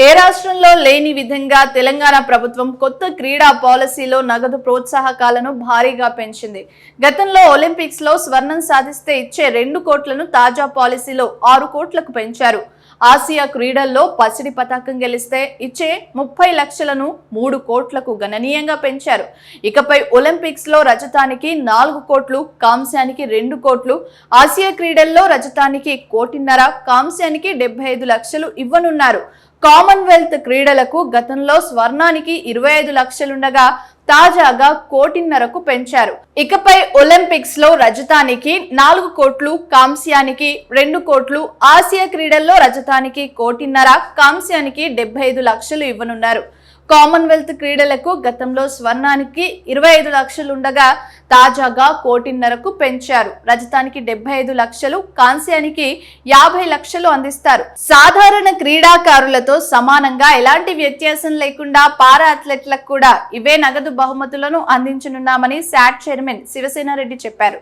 ఏ రాష్ట్రంలో లేని విధంగా తెలంగాణ ప్రభుత్వం కొత్త క్రీడా పాలసీలో నగదు ప్రోత్సాహకాలను భారీగా పెంచింది. గతంలో ఒలింపిక్స్ లో స్వర్ణం సాధిస్తే ఇచ్చే 2 కోట్లను తాజా పాలసీలో 6 కోట్లకు పెంచారు. ఆసియా క్రీడల్లో పసిడి పతాకం గెలిస్తే ఇచ్చే 30 లక్షలను 3 కోట్లకు గణనీయంగా పెంచారు. ఇకపై ఒలింపిక్స్ లో రజతానికి 4 కోట్లు, కాంస్యానికి 2 కోట్లు, ఆసియా క్రీడల్లో రజతానికి 1.5 కోట్ల, కాంస్యానికి 75 లక్షలు ఇవ్వనున్నారు. కామన్వెల్త్ క్రీడలకు గతంలో స్వర్ణానికి 25 లక్షలుండగా తాజాగా 1.5 కోట్లకు పెంచారు. ఇకపై ఒలింపిక్స్ లో రజతానికి 4 కోట్లు, కాంస్యానికి 2 కోట్లు, ఆసియా క్రీడల్లో రజతానికి 1.5 కోట్ల, కాంస్యానికి 75 లక్షలు ఇవ్వనున్నారు. కామన్వెల్త్ క్రీడలకు గతంలో స్వర్ణానికి 25 లక్షలుండగా తాజాగా 1.5 కోట్లకు పెంచారు. రజతానికి 75 లక్షలు, కాంస్యానికి 50 లక్షలు అందిస్తారు. సాధారణ క్రీడాకారులతో సమానంగా ఎలాంటి వ్యత్యాసం లేకుండా పారా అథ్లెట్లకు కూడా ఇవే నగదు బహుమతులను అందించనున్నామని శాట్ చైర్మన్ శివసేనారెడ్డి చెప్పారు.